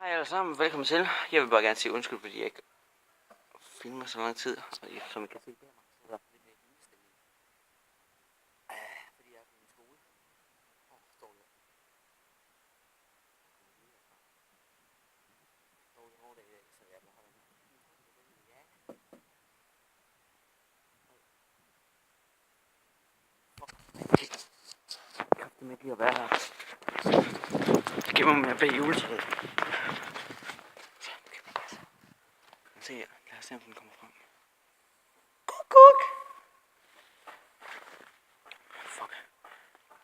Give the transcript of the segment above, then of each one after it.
Hej alle sammen, velkommen til. Jeg vil bare gerne sige undskyld, fordi jeg ikke filmer så lang tid. Og som I kan se bag mig, så er der lidt mere julestemning. Fordi jeg er på min skole. Står der. Dårlig hårdag i dag, så jeg må holde mig. Ja. Fuck. Jeg kan ikke lide at være her. Jeg gemmer mig bag juletræet. Se her, lad os se om den kommer frem. Kuk. Fuck.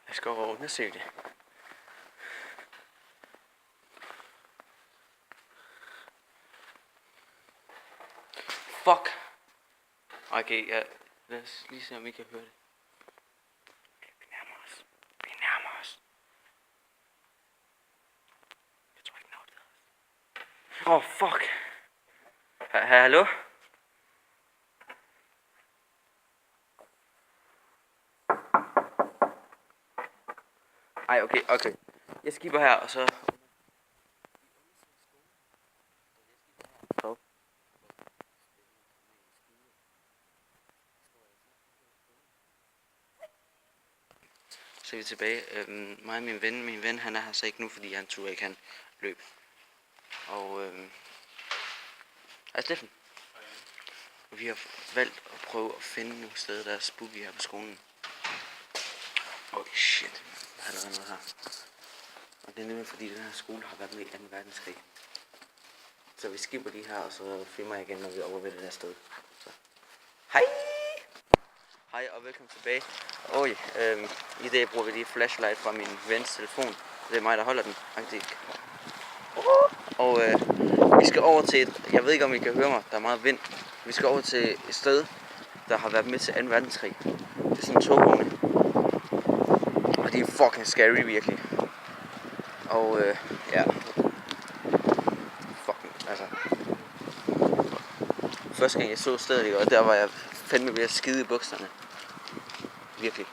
Lad os gå over og undersøge det. Fuck. Okay, ja. Lad os lige se om vi kan høre det. Okay, vi nærmer os. Jeg tror ikke noget det. Åh, fuck. Hallo? Ej, okay. Jeg skipper her, og så... Så er vi tilbage. Mig og min ven, han er her så ikke nu, fordi han turde ikke, han løb. Og hej Steffen. Vi har valgt at prøve at finde nogle steder, der er spooky her på skolen. Holy shit, der er allerede noget her. Og det er nemlig fordi, den her skole har været med i 2. verdenskrig. Så vi skipper de her, og så filmer jeg igen, når vi er over ved det der sted. Så. Hej og velkommen tilbage. I dag bruger vi lige flashlight fra min vens telefon. Det er mig, der holder den, faktisk. Og vi skal over til jeg ved ikke om I kan høre mig, der er meget vind. Vi skal over til et sted, der har været med til 2. verdenskrig. Det er sådan en togvogn. Og det er fucking scary virkelig. Og ja. Fucking, altså. Første gang jeg så stedet, og der var jeg fandme ved at skide i bukserne. Virkelig.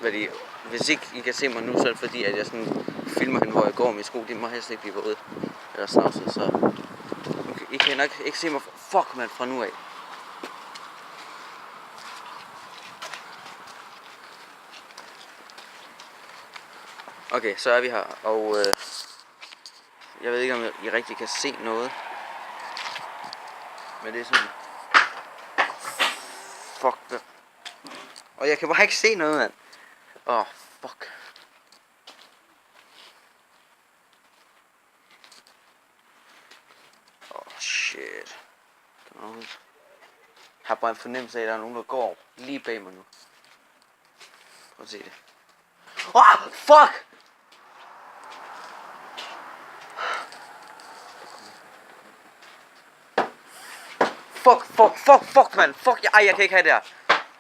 Fordi, hvis ikke I kan se mig nu, så er det fordi, at jeg sådan filmer hende, hvor jeg går med sko. De må helst ikke blive våde eller snavset, så okay, I kan nok ikke se mig fra nu af. Okay, så er vi her, og jeg ved ikke om I rigtig kan se noget, men det er sådan fuck det. Og jeg kan bare ikke se noget, mand. Fuck. Shit. Jeg har bare en fornemmelse af, at der er nogen, der går lige bag mig nu. Prøv at se det. Fuck! Fuck, mand. Fuck, jeg kan ikke have det her.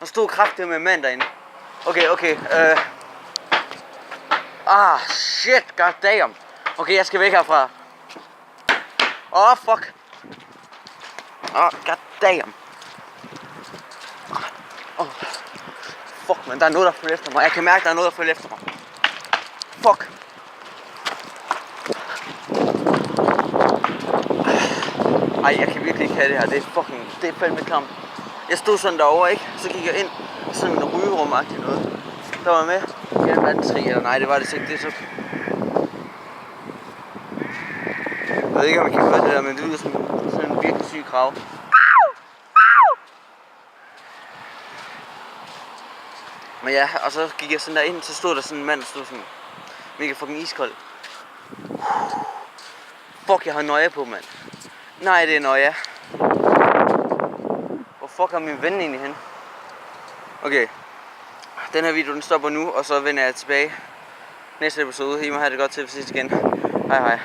Der stod kraftigt med en mand derinde. Okay. Shit, god damn. Okay, jeg skal væk herfra. Fuck. God damn. Fuck, man, der er noget, der følger efter mig. Jeg kan mærke, der er noget, der følger efter mig. Fuck. Ej, jeg kan virkelig ikke have det her. Det er fandme klamt. Jeg stod sådan derovre, ikke? Så gik jeg ind i sådan en rygerum-agtigt noget. Der var med i 2. verdenskrig, eller nej, det var det ikke. Det er så... Jeg ved ikke, om I kan høre det der, men det lyder sådan en virkelig syg krav. Men ja, og så gik jeg sådan der ind, så stod der sådan en mand, der stod sådan mega fucking iskold. Fuck, jeg har nøje på, mand. Nej, det er nøje. Hvor fuck er min ven egentlig hen? Okay. Den her video, den stopper nu, og så vender jeg tilbage næste episode. I må have det godt til at ses igen. Hej.